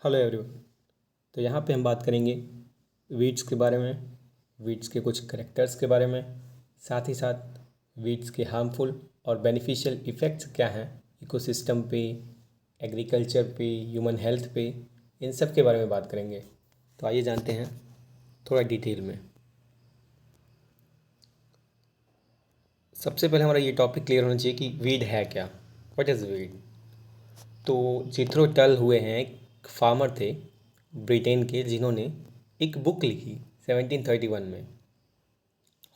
Hello everyone. तो यहाँ पे हम बात करेंगे वीड्स के बारे में, वीड्स के कुछ करेक्टर्स के बारे में, साथ ही साथ वीड्स के हार्मफुल और बेनिफिशियल इफ़ेक्ट्स क्या हैं इकोसिस्टम पे, एग्रीकल्चर पे, ह्यूमन हेल्थ पे, इन सब के बारे में बात करेंगे। तो आइए जानते हैं थोड़ा डिटेल में। सबसे पहले हमारा ये टॉपिक क्लियर होना चाहिए कि वीड है क्या, व्हाट इज़ वीड। तो जिथ्रो टल हुए हैं, एक फार्मर थे ब्रिटेन के जिन्होंने एक बुक लिखी 1731 में,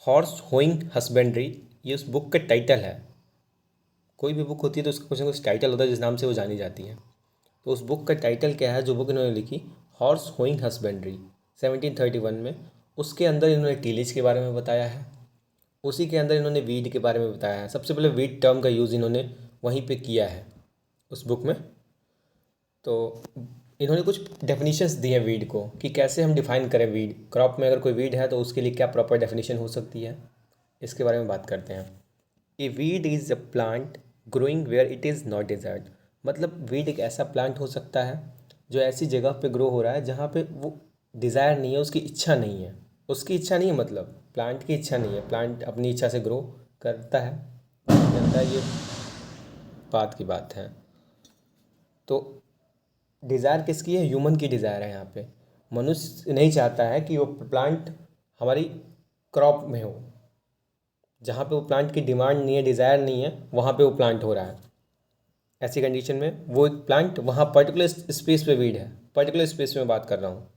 हॉर्स होइंग हस्बेंड्री। ये उस बुक का टाइटल है। कोई भी बुक होती है तो उसका कुछ ना कुछ टाइटल होता है जिस नाम से वो जानी जाती है। तो उस बुक का टाइटल क्या है जो बुक इन्होंने लिखी, हॉर्स होइंग हस्बेंड्री 1731 में। उसके अंदर इन्होंने टीलेज के बारे में बताया है, उसी के अंदर इन्होंने वीड के बारे में बताया है। सबसे पहले वीड टर्म का यूज़ इन्होंने वहीं पे किया है उस बुक में। तो इन्होंने कुछ डेफिनेशंस दी हैं वीड को कि कैसे हम डिफ़ाइन करें वीड। क्रॉप में अगर कोई वीड है तो उसके लिए क्या प्रॉपर डेफिनेशन हो सकती है, इसके बारे में बात करते हैं। A weed is a plant growing where it is not desired. मतलब वीड एक ऐसा प्लांट हो सकता है जो ऐसी जगह पे ग्रो हो रहा है जहाँ पे वो डिज़ायर नहीं है, उसकी इच्छा नहीं है। उसकी इच्छा नहीं है मतलब प्लांट की इच्छा नहीं है, प्लांट अपनी इच्छा से ग्रो करता है, करता है, ये बात की बात है। तो डिज़ायर किसकी है, ह्यूमन की डिज़ायर है। यहाँ पे मनुष्य नहीं चाहता है कि वो प्लांट हमारी क्रॉप में हो। जहाँ पे वो प्लांट की डिमांड नहीं है, डिज़ायर नहीं है, वहाँ पे वो प्लांट हो रहा है। ऐसी कंडीशन में वो एक प्लांट वहाँ पर्टिकुलर स्पेस पे वीड है, पर्टिकुलर स्पेस में बात कर रहा हूँ।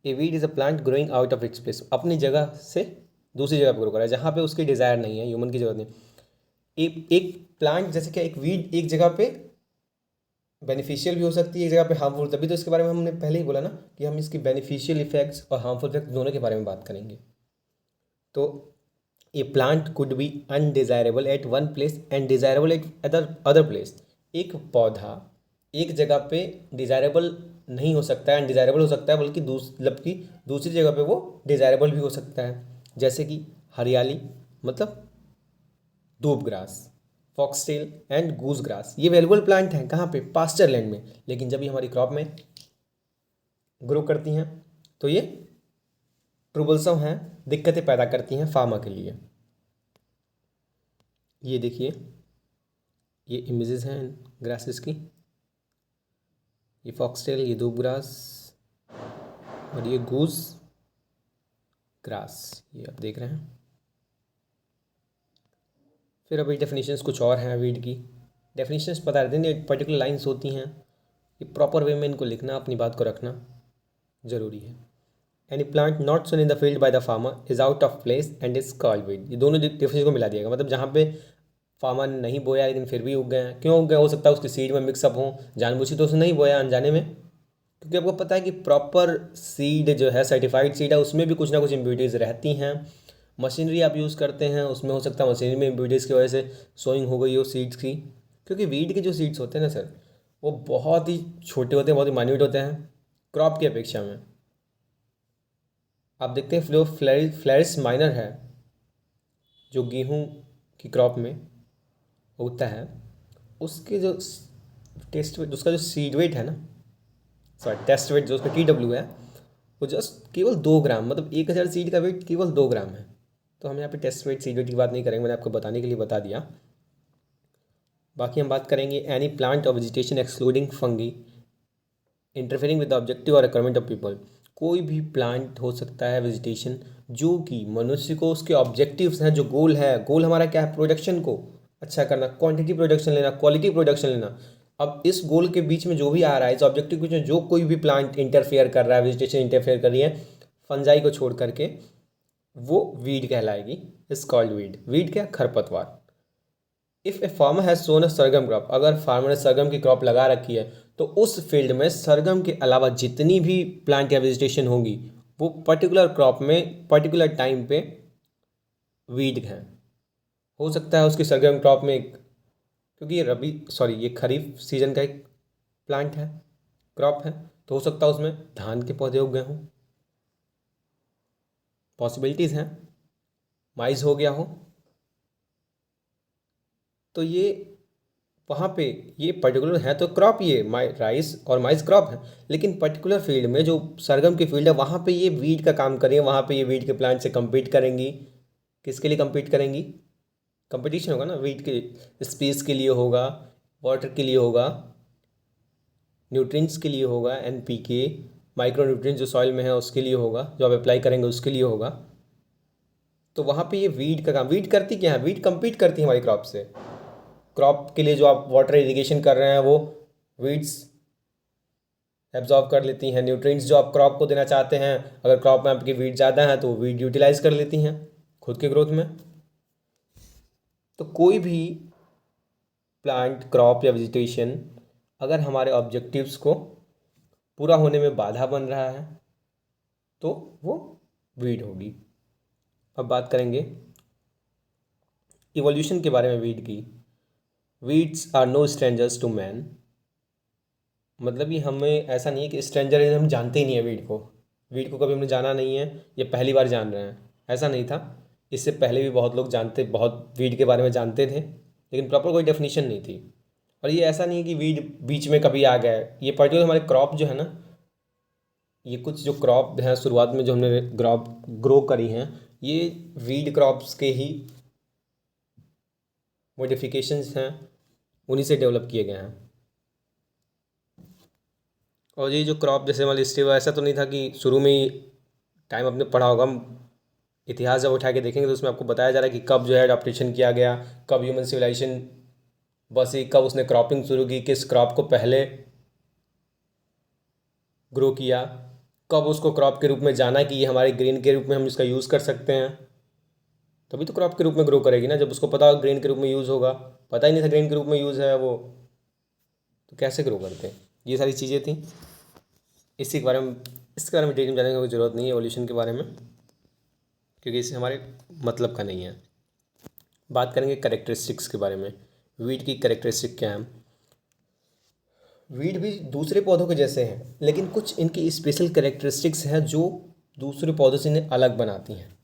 A weed is a plant growing out of its place, अपनी जगह से दूसरी जगह पर ग्रो कर रहा है जहाँ पे उसकी डिज़ायर नहीं है, ह्यूमन की जरूरत नहीं। एक प्लांट जैसे क्या, एक वीड एक जगह पे बेनिफिशियल भी हो सकती है, एक जगह पे हार्मफुल। तभी तो इसके बारे में हमने पहले ही बोला ना कि हम इसकी बेनिफिशियल इफेक्ट्स और हार्मफुल इफेक्ट्स दोनों के बारे में बात करेंगे। तो a plant could be undesirable at one place and desirable at other other place. एक पौधा एक जगह पे डिज़ायरेबल नहीं हो सकता है, अनडिज़ायरेबल हो सकता है, बल्कि मतलब कि दूसरी जगह पे वो डिज़ायरेबल भी हो सकता है। जैसे कि हरियाली, मतलब दूब grass, foxtail and goose grass, ये वेलेबल प्लांट हैं कहाँ पे, पास्चर लैंड में। लेकिन जब ये हमारी क्रॉप में ग्रो करती हैं तो ये ट्रबलसम हैं, दिक्कतें पैदा करती हैं फार्मर के लिए। ये देखिए, ये इमेजेस हैं ग्रासेस की, ये फॉक्सटेल, ये दूब ग्रास और ये गूस ग्रास, ये आप देख रहे हैं। फिर अभी डेफिनेशंस कुछ और हैं वीड की। डेफिनेशंस बता रहे थे, पर्टिकुलर लाइंस होती हैं, ये प्रॉपर वे में इनको लिखना, अपनी बात को रखना ज़रूरी है। Any plant not sown in the field by the farmer is out of place and is called weed. ये दोनों डेफिनेशन को मिला दिया गया, मतलब जहाँ पे फार्मर ने नहीं बोया लेकिन फिर भी उग गए हैं। क्यों उग गए, हो सकता है उसकी सीड में मिक्सअप हो, जानबूझ के तो उसने नहीं बोया, अनजाने में। क्योंकि आपको पता है कि प्रॉपर सीड जो है, सर्टिफाइड सीड है, उसमें भी कुछ ना कुछ इम्प्योरिटीज़ रहती हैं। मशीनरी आप यूज़ करते हैं, उसमें हो सकता है मशीनरी में इम्प्योरिटीज़ की वजह से सोइंग हो गई हो सीड्स की। क्योंकि वीड के जो सीड्स होते हैं ना सर, वो बहुत ही छोटे होते हैं, बहुत ही माइन्यूट होते हैं क्रॉप की अपेक्षा में। आप देखते हैं फ्लो फ्लैरिस माइनर है जो गेहूं की क्रॉप में होता है, उसके जो टेस्ट वेट, उसका जो सीड वेट है ना, सॉरी टेस्ट वेट जो उसका TW है, वो जस्ट केवल 2 ग्राम, मतलब 1000 सीड का वेट केवल 2 ग्राम है। तो हम यहाँ पे टेस्ट वेट सीड वेट की बात नहीं करेंगे, मैंने आपको बताने के लिए बता दिया। बाकी हम बात करेंगे एनी प्लांट और vegetation excluding fungi interfering with the objective और रिक्वायरमेंट ऑफ पीपल। कोई भी प्लांट हो सकता है, वेजिटेशन, जो कि मनुष्य को उसके ऑब्जेक्टिव्स हैं, जो गोल है, गोल हमारा क्या है, प्रोडक्शन को अच्छा करना, क्वांटिटी प्रोडक्शन लेना, क्वालिटी प्रोडक्शन लेना। अब इस गोल के बीच में जो भी आ रहा है, इस ऑब्जेक्टिव के बीच में जो कोई भी प्लांट इंटरफेयर कर रहा है, वेजिटेशन इंटरफेयर कर रही है फंजाई को छोड़ करके, वो वीड कहलाएगी, इज कॉल्ड वीड। वीड क्या, खरपतवार। If a farmer has sown a sorghum crop, अगर फार्मर ने सरगम की क्रॉप लगा रखी है तो उस फील्ड में सरगम के अलावा जितनी भी प्लांट या वेजिटेशन होगी वो पर्टिकुलर क्रॉप में पर्टिकुलर टाइम पे वीड हैं। हो सकता है उसकी सरगम क्रॉप में क्योंकि ये ये खरीफ सीजन का एक प्लांट है, क्रॉप है, तो हो सकता है उसमें धान के पौधे उग गए हों, पॉसिबिलिटीज़ हैं, माइज हो गया हो। तो ये वहाँ पे ये पर्टिकुलर है तो क्रॉप, ये राइस और माइस क्रॉप है, लेकिन पर्टिकुलर फील्ड में जो सरगम की फील्ड है वहाँ पे ये वीट का काम करेंगे, वहाँ पे ये वीट के प्लांट से compete करेंगी। किसके लिए compete करेंगी? कंपटीशन होगा ना, वीट के स्पेस के लिए होगा, वाटर के लिए होगा, न्यूट्रिएंट्स के लिए होगा, NPK माइक्रो न्यूट्रिएंट्स जो सॉइल में है उसके लिए होगा, जो आप अप्लाई करेंगे उसके लिए होगा। तो वहाँ पे ये वीट का काम, वीट करती क्या है, वीट compete करती है हमारी क्रॉप से। क्रॉप के लिए जो आप वाटर इरिगेशन कर रहे हैं वो वीड्स एब्जॉर्ब कर लेती हैं। न्यूट्रिएंट्स जो आप क्रॉप को देना चाहते हैं, अगर क्रॉप में आपकी वीड ज़्यादा है तो वीड यूटिलाइज कर लेती हैं खुद के ग्रोथ में। तो कोई भी प्लांट, क्रॉप या वेजिटेशन अगर हमारे ऑब्जेक्टिव्स को पूरा होने में बाधा बन रहा है तो वो वीड होगी। अब बात करेंगे इवोल्यूशन के बारे में वीड की। Weeds are no strangers to man, मतलब ये हमें ऐसा नहीं है कि स्ट्रेंजर है, हम जानते ही नहीं है वीड को कभी हमने जाना नहीं है, ये पहली बार जान रहे हैं, ऐसा नहीं था। इससे पहले भी बहुत लोग जानते, बहुत वीड के बारे में जानते थे, लेकिन प्रॉपर कोई डेफिनेशन नहीं थी। और ये ऐसा नहीं है कि वीड बीच में कभी आ गया है। ये पर्टिकुलर हमारे क्रॉप जो है ना, ये कुछ जो क्रॉप हैं शुरुआत में जो हमने क्रॉप ग्रो करी हैं, ये वीड क्रॉप्स के ही मॉडिफिकेशंस हैं, उन्हीं से डेवलप किए गए हैं। और ये जो क्रॉप जैसे हमारी हिस्ट्री, ऐसा तो नहीं था कि शुरू में ही टाइम आपने पढ़ा होगा, इतिहास जब उठा के देखेंगे तो उसमें आपको बताया जा रहा है कि कब जो है अडॉप्टेशन किया गया, कब ह्यूमन सिविलाइजेशन बसी, कब उसने क्रॉपिंग शुरू की, किस क्रॉप को पहले ग्रो किया, कब उसको क्रॉप के रूप में जाना कि ये हमारे ग्रेन के रूप में हम इसका यूज़ कर सकते हैं। तभी तो क्रॉप के रूप में ग्रो करेगी ना, जब उसको पता हो ग्रेन के रूप में यूज़ होगा। पता ही नहीं था ग्रेन के रूप में यूज़ है वो, तो कैसे ग्रो करते हैं। ये सारी चीज़ें थी। इसी के बारे में, इसके बारे में डिटेल में जानने की कोई ज़रूरत नहीं है एवोल्यूशन के बारे में, क्योंकि इससे हमारे मतलब का नहीं है। बात करेंगे करेक्टरिस्टिक्स के बारे में। वीट की करेक्टरिस्टिक क्या है? वीट भी दूसरे पौधों के जैसे हैं, लेकिन कुछ इनकी स्पेशल करेक्टरिस्टिक्स हैं जो दूसरे पौधों से इन्हें अलग बनाती हैं।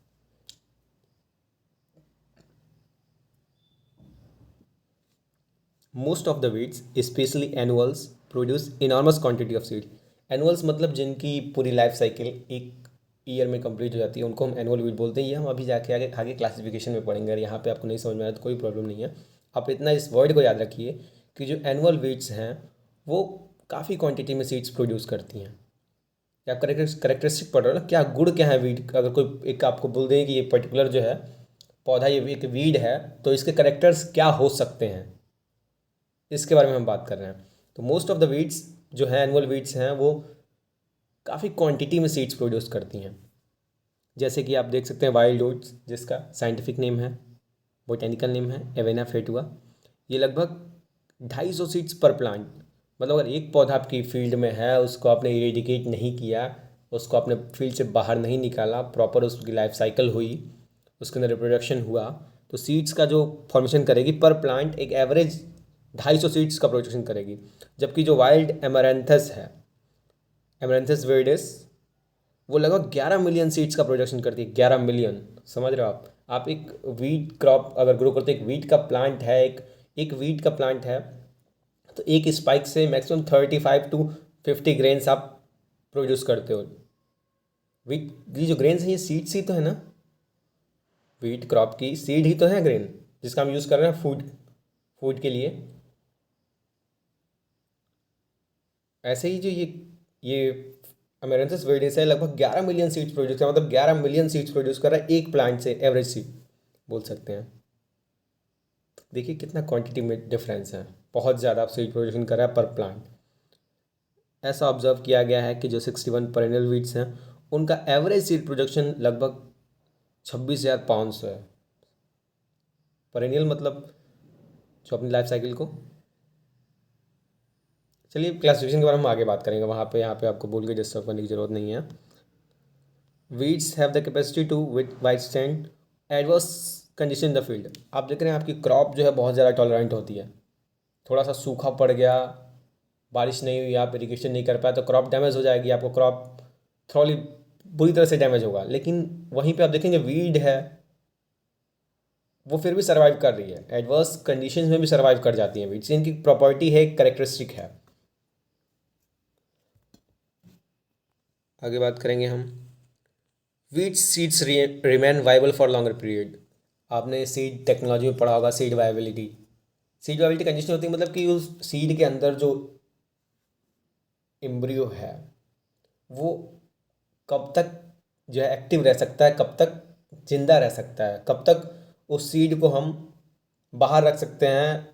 Most of the weeds specially annuals produce enormous quantity of seed. Annuals मतलब जिनकी पूरी लाइफ साइकिल एक ईयर में कंप्लीट हो जाती है, उनको हम एनुअल वीड बोलते हैं। ये हम अभी जाके आगे आगे क्लासिफिकेशन में पढ़ेंगे। अगर यहाँ पे आपको नहीं समझ में आया तो कोई प्रॉब्लम नहीं है, आप इतना इस वर्ड को याद रखिए कि जो एनुअल वीड्स हैं वो काफ़ी क्वांटिटी में सीड्स प्रोड्यूस करती हैं। या करेक्टरिस्टिक पढ़ रहे हो ना, क्या गुण क्या है वीड का। अगर कोई एक आपको बोल दें कि ये पर्टिकुलर जो है पौधा ये एक वीड है, तो इसके करेक्टर्स क्या हो सकते हैं, इसके बारे में हम बात कर रहे हैं। तो मोस्ट ऑफ द वीड्स जो है एनुअल वीड्स हैं वो काफ़ी क्वांटिटी में सीड्स प्रोड्यूस करती हैं। जैसे कि आप देख सकते हैं वाइल्ड ओट्स, जिसका साइंटिफिक नेम है, बोटेनिकल नेम है एवेना फेटुआ। ये लगभग 250 सीड्स पर प्लांट, मतलब अगर एक पौधा आपकी फील्ड में है, उसको आपने इरेडिकेट नहीं किया, उसको आपने फील्ड से बाहर नहीं निकाला, प्रॉपर उसकी लाइफ साइकिल हुई, उसके अंदर रिप्रोडक्शन हुआ, तो सीड्स का जो फॉर्मेशन करेगी पर प्लांट एक एवरेज 250 सीड्स का प्रोडक्शन करेगी। जबकि जो वाइल्ड एमरैंथस है, एमरैंथस वेरिडिस, वो लगभग 11 मिलियन सीड्स का प्रोडक्शन करती है। 11 मिलियन, समझ रहे हो आप एक वीट क्रॉप अगर ग्रो करते, एक वीट का प्लांट है, एक वीट का प्लांट है, तो एक स्पाइक से मैक्सिमम 35 टू 50 ग्रेन्स आप प्रोड्यूस करते हो। वीट, ये जो ग्रेन्स हैं ये सीड्स ही तो है ना, वीट क्रॉप की सीड ही तो है ग्रेन, जिसका हम यूज़ कर रहे हैं फूड के लिए। ऐसे ही जो ये अमेरेंथस वेरिडेस है, लगभग 11 मिलियन सीड्स प्रोड्यूस कर, मतलब 11 मिलियन सीड्स प्रोड्यूस कर रहा है एक प्लांट से, एवरेज सीड बोल सकते हैं। देखिए कितना क्वांटिटी में डिफरेंस है, बहुत ज़्यादा आप सीड प्रोडक्शन कर रहा है पर प्लांट। ऐसा ऑब्जर्व किया गया है कि जो 61 पेरेनियल वीड्स हैं उनका एवरेज सीड प्रोडक्शन लगभग 26,500 है। पेरेनियल मतलब जो अपनी लाइफ साइकिल को, चलिए क्लासिफिकेशन के बारे में हम आगे बात करेंगे, वहाँ पे यहाँ पे आपको बोल के डिस्टर्ब करने की ज़रूरत नहीं है। Weeds have the capacity to withstand adverse condition in the field. आप देख रहे हैं आपकी क्रॉप जो है बहुत ज़्यादा टॉलरेंट होती है। थोड़ा सा सूखा पड़ गया, बारिश नहीं हुई, आप इरिगेशन नहीं कर पाए तो क्रॉप डैमेज हो जाएगी, आपको क्रॉप थोड़ी बुरी तरह से डैमेज होगा। लेकिन वहीं पे आप देखेंगे वीड है, वो फिर भी सर्वाइव कर रही है, एडवर्स कंडीशंस में भी सर्वाइव कर जाती हैं वीड्स। इनकी प्रॉपर्टी है, कैरेक्टरिस्टिक है। आगे बात करेंगे हम, wheat seeds remain viable for longer period. आपने सीड टेक्नोलॉजी में पढ़ा होगा, seed viability. Seed viability condition होती है मतलब कि उस सीड के अंदर जो एम्ब्रियो है वो कब तक जो है एक्टिव रह सकता है, कब तक जिंदा रह सकता है, कब तक उस सीड को हम बाहर रख सकते हैं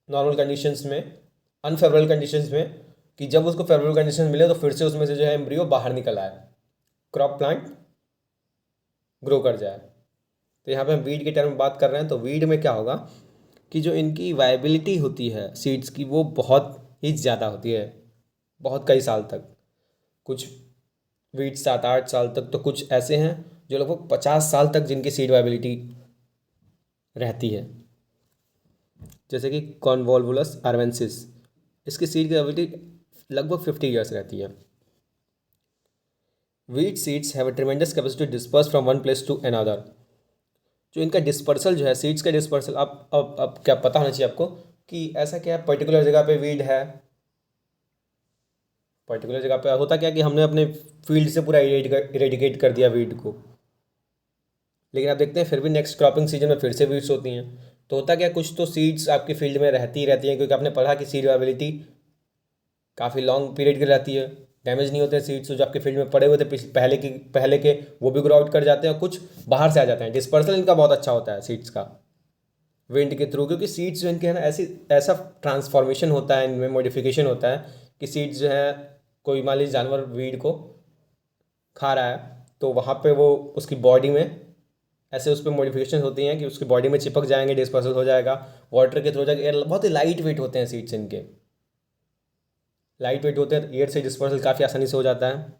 नॉर्मल कंडीशंस में, अनफेवरेबल कंडीशंस में, कि जब उसको फेवरेबल कंडीशन मिले तो फिर से उसमें से जो है एम्ब्रियो बाहर निकल आए, क्रॉप प्लांट ग्रो कर जाए। तो यहाँ पे हम वीड के टर्म में बात कर रहे हैं। तो वीड में क्या होगा कि जो इनकी वायबिलिटी होती है सीड्स की वो बहुत ही ज़्यादा होती है, बहुत कई साल तक। कुछ वीड 7-8 साल तक, तो कुछ ऐसे हैं जो लगभग 50 साल तक जिनकी सीड वायबिलिटी रहती है, जैसे कि कॉन्वोल्वुलस आर्वेंसिस। इसकी सीड की वायबिलिटी लगभग 50 ईयर्स रहती है। Weed seeds have a tremendous capacity to disperse from one place to another. जो इनका डिस्पर्सल जो है, सीड्स का डिस्पर्सल, अब क्या पता होना चाहिए आपको कि ऐसा क्या है, पर्टिकुलर जगह पे वीड है, पर्टिकुलर जगह पे होता क्या कि हमने अपने फील्ड से पूरा इरेडिकेट कर दिया वीड को, लेकिन आप देखते हैं फिर भी नेक्स्ट क्रॉपिंग सीजन में फिर से वीड्स होती हैं। तो होता क्या, कुछ तो सीड्स आपकी फील्ड में रहती ही रहती हैं, क्योंकि आपने पढ़ा कि सीड वायबिलिटी काफ़ी लॉन्ग पीरियड की रहती है, डैमेज नहीं होते सीड्स जो आपके फील्ड में पड़े हुए थे पहले के वो भी ग्रो आउट कर जाते हैं, और कुछ बाहर से आ जाते हैं। डिस्पर्सल इनका बहुत अच्छा होता है सीड्स का विंड के थ्रू, क्योंकि सीड्स जो इनके है ना, ऐसा ट्रांसफॉर्मेशन होता है इनमें, मॉडिफिकेशन होता है कि सीड्स जो है, कोई मान लीजिए जानवर वीड को खा रहा है तो वहाँ पे वो उसकी बॉडी में ऐसे उस पर मॉडिफिकेशन होती हैं कि उसकी बॉडी में चिपक जाएंगे, डिस्पर्सल हो जाएगा, वाटर के थ्रू हो जाएगा। बहुत ही लाइट वेट होते हैं सीड्स इनके, लाइट वेट होते हैं, एयर से डिस्पर्सल काफ़ी आसानी से हो जाता है।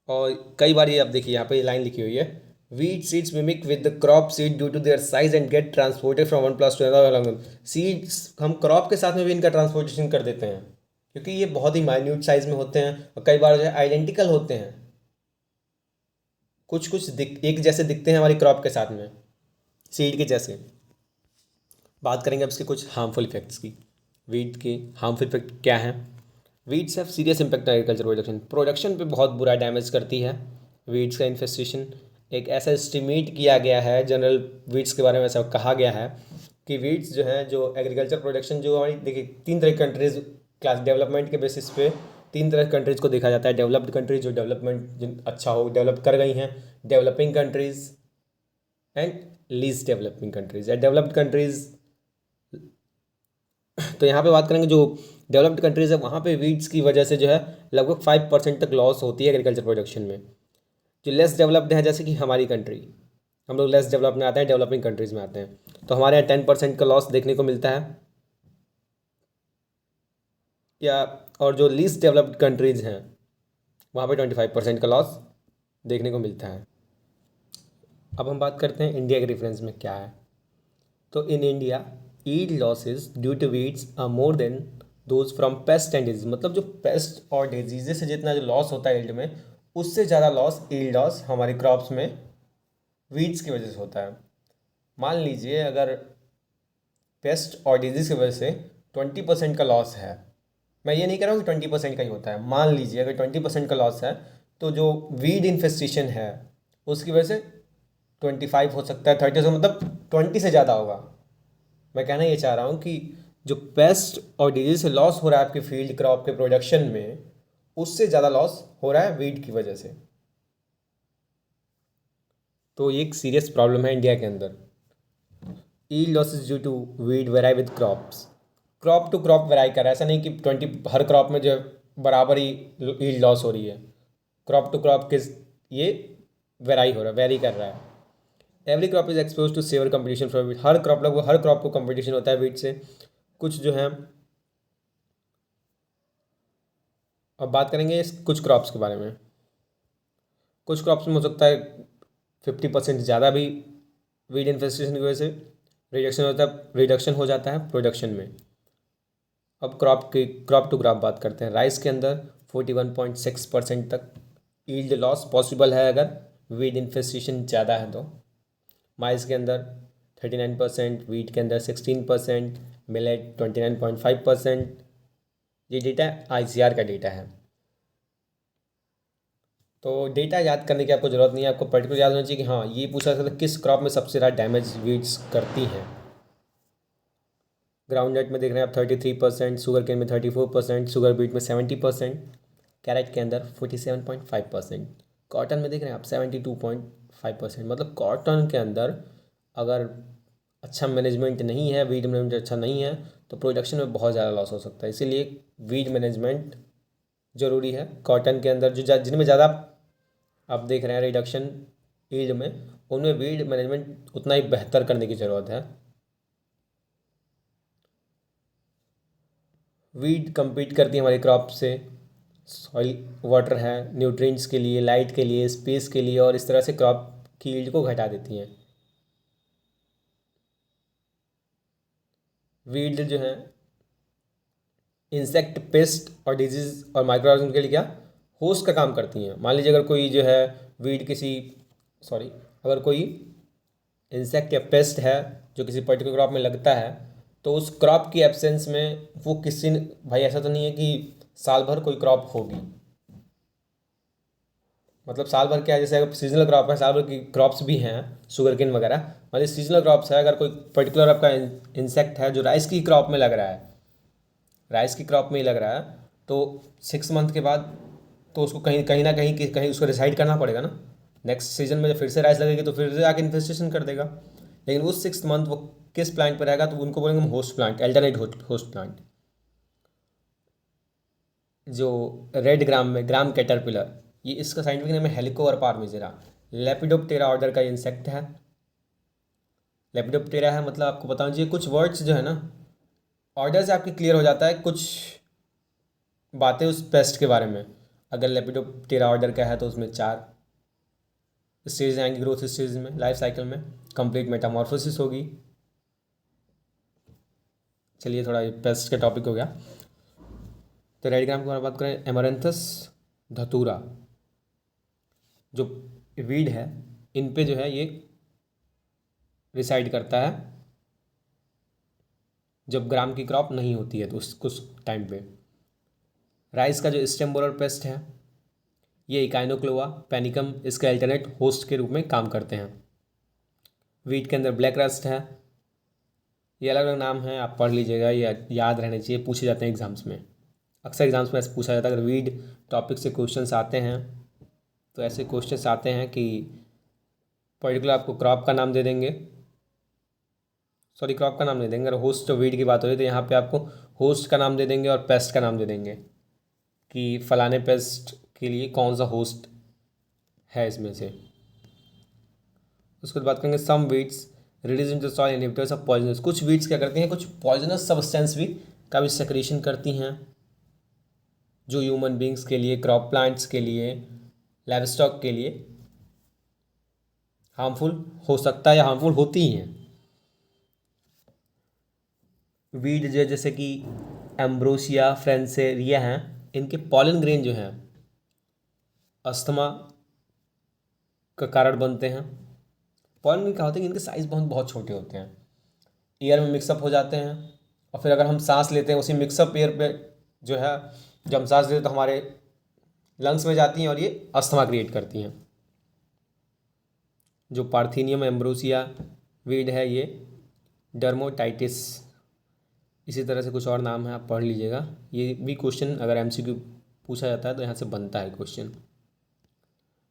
और कई बार ये आप देखिए यहाँ पे लाइन लिखी हुई है, weed seeds mimic with the crop seed due to their size and get transported from one place to another. Seeds हम क्रॉप के साथ में भी इनका ट्रांसपोर्टेशन कर देते हैं, क्योंकि ये बहुत ही माइन्यूट साइज में होते हैं और कई बार जो है आइडेंटिकल होते हैं, कुछ कुछ एक जैसे दिखते हैं हमारी क्रॉप के साथ में, सीड के जैसे। बात करेंगे अब इसके कुछ हार्मफुल इफेक्ट्स की। वीट के हार्मफुल इफेक्ट क्या हैं? Weeds have serious impact on agriculture production पे बहुत बुरा डैमेज करती है वीड्स का इन्फेस्टेशन। एक ऐसा एस्टिमेट किया गया है, जनरल वीड्स के बारे में ऐसा कहा गया है कि वीड्स जो हैं, जो एग्रीकल्चर प्रोडक्शन जो हमारी, देखिए 3 तरह की कंट्रीज़ क्लास डेवलपमेंट के बेसिस पे 3 तरह की कंट्रीज़ को देखा जाता है। डेवलप्ड कंट्रीज जो डेवलपमेंट अच्छा हो, डेवलप कर गई हैं, developing countries and least developing countries या डेवलप्ड कंट्रीज़। तो यहाँ पे बात करेंगे जो डेवलप्ड कंट्रीज़ है वहाँ पे वीड्स की वजह से जो है लगभग 5% तक लॉस होती है एग्रीकल्चर प्रोडक्शन में। जो लेस डेवलप्ड है, जैसे कि हमारी कंट्री, हम लोग लेस डेवलप में आते हैं, डेवलपिंग कंट्रीज़ में आते हैं, तो हमारे यहाँ 10% का लॉस देखने को मिलता है। या और जो लीस्ट डेवलप्ड कंट्रीज़ हैं वहाँ पे 25% का लॉस देखने को मिलता है। अब हम बात करते हैं इंडिया के रेफरेंस में क्या है। तो in India yield losses due to weeds are more than those from pest and disease। मतलब जो पेस्ट और डिजीज़ से जितना जो लॉस होता है yield में, उससे ज़्यादा लॉस yield लॉस हमारी क्रॉप्स में वीड्स की वजह से होता है। मान लीजिए अगर पेस्ट और डिजीज़ की वजह से 20% का लॉस है, मैं ये नहीं कह रहा हूँ कि 20% का ही होता है, मान लीजिए अगर 20% का लॉस है, तो जो वीड इन्फेस्टेशन है उसकी वजह से 25 हो सकता है, 30 से, मतलब 20 से ज़्यादा होगा। मैं कहना ये चाह रहा हूँ कि जो पेस्ट और डिजीज से लॉस हो रहा है आपके फील्ड क्रॉप के प्रोडक्शन में, उससे ज़्यादा लॉस हो रहा है वीड की वजह से। तो ये एक सीरियस प्रॉब्लम है इंडिया के अंदर। yield losses due to weed vary with crops, crop to crop vary कर रहा है, ऐसा नहीं कि हर क्रॉप में जो बराबर ही yield लॉस हो रही है, क्रॉप टू क्रॉप के ये वेराई हो रहा है, वेरी कर रहा है। Every crop is expose to severe competition from weed, हर क्रॉप लगभग हर क्रॉप को कंपटीशन होता है वीट से। कुछ जो है, अब बात करेंगे कुछ क्रॉप्स के बारे में। कुछ क्रॉप्स में हो सकता है 50% ज़्यादा भी वीड इन्फेस्टेशन की वजह से रिडक्शन हो जाता है प्रोडक्शन में। अब क्रॉप टू क्रॉप बात करते हैं। राइस के अंदर 41.6% तक यील्ड लॉस पॉसिबल है अगर वीड इन्फेस्टेशन ज़्यादा है तो माइस के अंदर 39%, वीट के अंदर 16%, मिलेट 29.5%। ये डेटा ICR का डेटा है। तो डेटा याद करने की आपको ज़रूरत नहीं है, आपको पर्टिकुलर याद होना चाहिए कि हाँ ये पूछा सकता है किस क्रॉप में सबसे ज़्यादा डैमेज वीड्स करती हैं। ग्राउंड नट में देख रहे हैं आप 33%, शुगर केन में 34%, शुगर बीट में 70%, कैरेट के अंदर 47.5%, कॉटन में देख रहे हैं आप 72.5%। मतलब कॉटन के अंदर अगर अच्छा मैनेजमेंट नहीं है, वीड मैनेजमेंट अच्छा नहीं है, तो प्रोडक्शन में बहुत ज़्यादा लॉस हो सकता है। इसीलिए वीड मैनेजमेंट ज़रूरी है। कॉटन के अंदर जो जिनमें ज़्यादा आप देख रहे हैं रिडक्शन ईल्ड में, उनमें वीड मैनेजमेंट उतना ही बेहतर करने की ज़रूरत है। वीड compete करती है हमारी क्रॉप से, सॉइल वाटर है, न्यूट्रिएंट्स के लिए, लाइट के लिए, स्पेस के लिए, और इस तरह से क्रॉप की ईल्ड को घटा देती हैं। वीड जो है इंसेक्ट, पेस्ट और डिजीज और माइक्रो ऑर्गेनिज्म के लिए क्या होस्ट का काम करती हैं। मान लीजिए अगर कोई जो है वीड किसी अगर कोई इंसेक्ट या पेस्ट है जो किसी पर्टिकुलर क्रॉप में लगता है, तो उस क्रॉप की एब्सेंस में वो किसी भाई ऐसा तो नहीं है कि साल भर कोई क्रॉप होगी। मतलब साल भर क्या है, जैसे अगर सीजनल क्रॉप है, साल भर की क्रॉप्स भी हैं, शुगर केन वगैरह। मतलब सीजनल क्रॉप्स है, अगर कोई पर्टिकुलर आपका इंसेक्ट है जो राइस की क्रॉप में लग रहा है, राइस की क्रॉप में ही लग रहा है, तो 6 मंथ के बाद तो उसको कहीं कहीं ना कहीं उसको रिसाइड करना पड़ेगा ना। नेक्स्ट सीजन में जब फिर से राइस लगेगी तो फिर से आके इन्फेस्टेशन कर देगा। लेकिन उस 6 मंथ वो किस प्लांट पर रहेगा, तो उनको बोलेंगे हम host plant, alternate host plant. जो रेड ग्राम में ग्राम कैटरपिलर, ये इसका साइंटिफिक नेम है हेलिकोवर्पा मिजरा। लेपिडोप्टेरा ऑर्डर का इंसेक्ट है। लेपिडोप्टेरा है, मतलब आपको बताना चाहिए कुछ वर्ड्स जो है ना, ऑर्डर से आपके क्लियर हो जाता है कुछ बातें उस पेस्ट के बारे में। अगर लेपिडोप्टेरा ऑर्डर का है तो उसमें 4 स्टेज आएंगी ग्रोथ स्टेज में, लाइफ साइकिल में। कंप्लीट मेटामॉर्फोसिस होगी। चलिए थोड़ा पेस्ट का टॉपिक हो गया। तो रेड ग्राम की बात करें, एमरैंथस धतूरा जो वीड है, इन पे जो है ये रिसाइड करता है जब ग्राम की क्रॉप नहीं होती है, तो उस कुछ टाइम पे। राइस का जो स्टेम बोरर पेस्ट है, ये इकाइनोक्लोआ पैनिकम इसके अल्टरनेट होस्ट के रूप में काम करते हैं। वीट के अंदर ब्लैक रस्ट है। ये अलग अलग नाम है, आप पढ़ लीजिएगा, ये याद रहने चाहिए, पूछे जाते हैं एग्जाम्स में। अक्सर एग्जाम्स में ऐसे पूछा जाता है, अगर वीड टॉपिक से क्वेश्चंस आते हैं तो ऐसे क्वेश्चंस आते हैं कि पर्टिकुलर आपको क्रॉप का नाम दे देंगे, क्रॉप का नाम नहीं देंगे। अगर होस्ट और वीड की बात हो रही है तो यहाँ पे आपको होस्ट का नाम दे देंगे और पेस्ट का नाम दे देंगे कि फलाने पेस्ट के लिए कौन सा होस्ट है इसमें से। उसके बाद बात करेंगे some weeds release in the soil inhibitors of poisonous. कुछ वीड्स क्या करती हैं, कुछ पॉइजनस सब्सटेंस भी का भी सेक्रेशन करती हैं, जो ह्यूमन बींग्स के लिए, क्रॉप प्लांट्स के लिए, लाइवस्टॉक के लिए हार्मफुल हो सकता है या हार्मफुल होती ही हैं। वीड जो जैसे कि एम्ब्रोसिया, फ्रेंसेरिया हैं, इनके पॉलन ग्रेन जो हैं अस्थमा का कारण बनते हैं। पॉलन ग्रेन क्या होते हैं कि इनके साइज़ बहुत बहुत छोटे होते हैं, एयर में मिक्सअप हो जाते हैं, और फिर अगर हम सांस लेते हैं उसी मिक्सअप एयर पे जो है, जब हम सांस लेते हैं तो हमारे लंग्स में जाती हैं और ये अस्थमा क्रिएट करती हैं। जो पार्थेनियम एम्ब्रोसिया वीड है, ये डर्मोटाइटिस, इसी तरह से कुछ और नाम है, आप पढ़ लीजिएगा। ये भी क्वेश्चन अगर MCQ पूछा जाता है तो यहाँ से बनता है क्वेश्चन।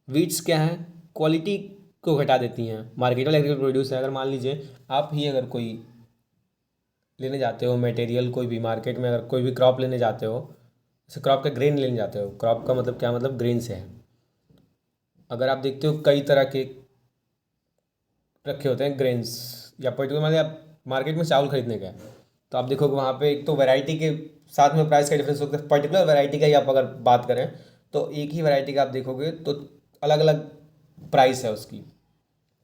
वीड्स क्या है, क्वालिटी को घटा देती हैं। मार्केटेबल एग्रीकल्चर प्रोड्यूस है, अगर मान लीजिए आप ही अगर कोई लेने जाते हो मटेरियल, कोई भी मार्केट में अगर कोई भी क्रॉप लेने जाते हो, जैसे क्रॉप का ग्रेन लेने जाते हो, क्रॉप का मतलब क्या, मतलब ग्रेन से है। अगर आप देखते हो कई तरह के रखे होते हैं ग्रेन्स, या पर्टिकुलर मतलब आप मार्केट में चावल खरीदने गए तो आप देखोगे वहाँ पे एक तो वैरायटी के साथ में प्राइस का डिफरेंस होता है। पर्टिकुलर वैरायटी का ही आप अगर बात करें तो एक ही वैरायटी का आप देखोगे तो अलग अलग प्राइस है उसकी।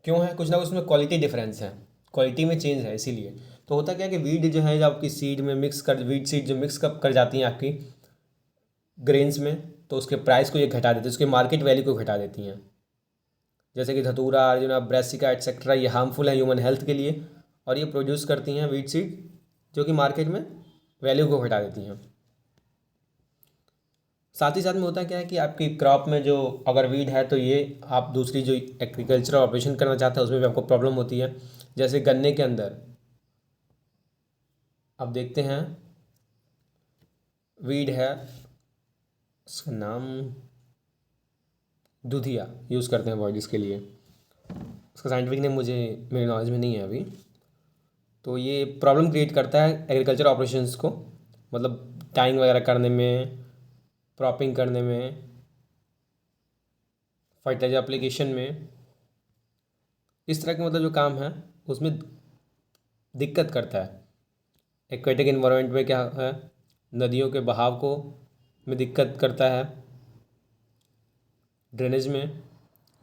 क्यों है, कुछ ना कुछ उसमें क्वालिटी डिफरेंस है, क्वालिटी में चेंज है। इसीलिए तो होता क्या है कि वीड जो है, जब आपकी सीड में मिक्स कर, वीड सीड जो मिक्स कर जाती हैं आपकी ग्रेन्स में, तो उसके प्राइस को ये घटा देती है, उसके मार्केट वैल्यू को घटा देती हैं। जैसे कि धतूरा, अर्जुना, ब्रासिका एटसेट्रा, ये हार्मफुल है ह्यूमन हेल्थ के लिए और ये प्रोड्यूस करती हैं वीड सीड जो कि मार्केट में वैल्यू को घटा देती हैं। साथ ही साथ में होता क्या है कि आपकी क्रॉप में जो अगर वीड है तो ये आप दूसरी जो एग्रीकल्चरल ऑपरेशन करना चाहते हैं उसमें भी आपको प्रॉब्लम होती है। जैसे गन्ने के अंदर अब देखते हैं वीड है, उसका नाम दुधिया यूज़ करते हैं वर्ड इसके लिए, उसका साइंटिफिक नेम मुझे मेरे नॉलेज में नहीं है अभी। तो ये प्रॉब्लम क्रिएट करता है एग्रीकल्चर ऑपरेशंस को, मतलब टाइंग वगैरह करने में, क्रॉपिंग करने में, फर्टिलाइजर एप्लीकेशन में, इस तरह के मतलब जो काम है उसमें दिक्कत करता है। एक्वेटिक इन्वायरमेंट में क्या है, नदियों के बहाव को में दिक्कत करता है, ड्रेनेज में,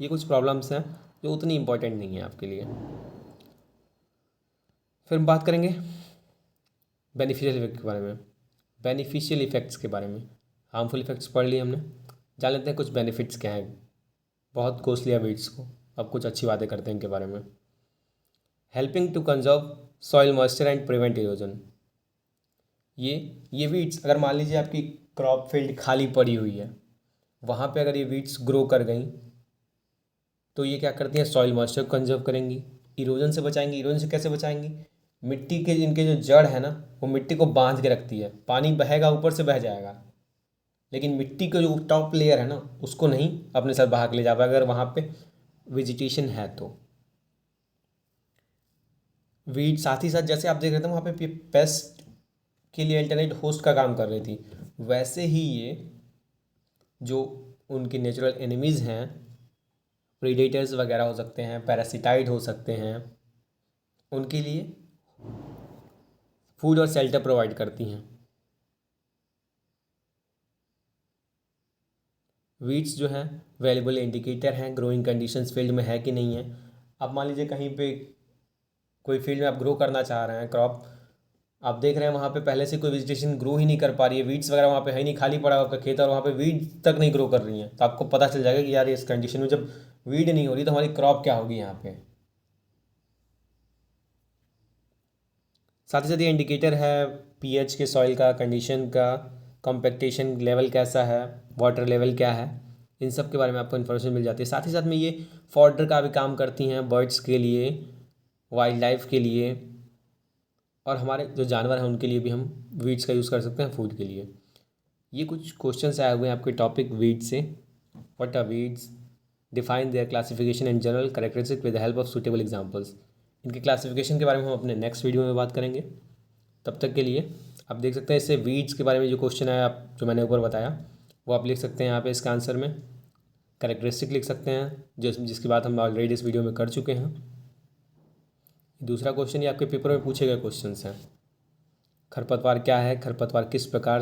ये कुछ प्रॉब्लम्स हैं जो उतनी इम्पोर्टेंट नहीं है आपके लिए। फिर हम बात करेंगे बेनिफिशियल इफेक्ट के बारे में, बेनिफिशियल इफेक्ट्स के बारे में। हार्मफुल इफेक्ट्स पढ़ लिए हमने, जान लेते हैं कुछ बेनिफिट्स क्या हैं। बहुत कॉस्टली है वीड्स को, अब कुछ अच्छी बातें करते हैं इनके बारे में। Helping to conserve soil moisture and prevent erosion. ये वीड्स अगर मान लीजिए आपकी क्रॉप फील्ड खाली पड़ी हुई है, वहाँ पे अगर ये वीड्स ग्रो कर गई तो ये क्या करती हैं, सॉइल मॉइस्चर कंजर्व करेंगी, इरोजन से बचाएंगी। इरोजन से कैसे बचाएंगी, मिट्टी के इनके जो जड़ है ना वो मिट्टी को बांध के रखती है, पानी बहेगा ऊपर से बह जाएगा लेकिन मिट्टी का जो टॉप लेयर है ना उसको नहीं अपने साथ बहा के ले जा पाएगा अगर वहाँ पे वेजिटेशन है तो। वीड साथ ही साथ जैसे आप देख रहे थे वहाँ पे पेस्ट के लिए अल्टरनेट होस्ट का काम कर रही थी, वैसे ही ये जो उनके नेचुरल एनिमीज़ हैं, प्रीडेटर्स वगैरह हो सकते हैं, पैरासिटाइड हो सकते हैं, उनके लिए फूड और शेल्टर प्रोवाइड करती हैं। वीड्स जो हैं वैल्यूबल इंडिकेटर हैं ग्रोइंग कंडीशंस फील्ड में है कि नहीं है। अब मान लीजिए कहीं पे कोई फील्ड में आप ग्रो करना चाह रहे हैं क्रॉप, आप देख रहे हैं वहाँ पे पहले से कोई वेजिटेशन ग्रो ही नहीं कर पा रही है, वीड्स वगैरह वहाँ पे है ही नहीं, खाली पड़ा हुआ आपका खेत और वहाँ पे वीड तक नहीं ग्रो कर रही हैं, तो आपको पता चल जाएगा कि यार इस कंडीशन में जब वीड नहीं हो रही तो हमारी क्रॉप क्या होगी यहाँ पे। साथ ही साथ ये इंडिकेटर है पीएच के, सॉइल का कंडीशन का, कॉम्पेक्टेशन लेवल कैसा है, वाटर लेवल क्या है, इन सब के बारे में आपको इन्फॉर्मेशन मिल जाती है। साथ ही साथ में ये फॉडर का भी काम करती हैं बर्ड्स के लिए, वाइल्ड लाइफ के लिए, और हमारे जो जानवर हैं उनके लिए भी हम वीड्स का यूज़ कर सकते हैं फूड के लिए। ये कुछ क्वेश्चंस आए हुए हैं आपके टॉपिक वीड्स से। What are weeds, define their classification and general characteristic with the help of suitable examples. इनके क्लासिफिकेशन के बारे में हम अपने नेक्स्ट वीडियो में बात करेंगे। तब तक के लिए आप देख सकते हैं इससे वीड्स के बारे में जो क्वेश्चन है आप जो मैंने ऊपर बताया वो आप लिख सकते हैं यहाँ पे इसका आंसर में, कैरेक्टरिस्टिक लिख सकते हैं जिसकी बात हम ऑलरेडी इस वीडियो में कर चुके हैं। दूसरा क्वेश्चन ये आपके पेपर में पूछे गए क्वेश्चन हैं। खरपतवार क्या है, खरपतवार किस प्रकार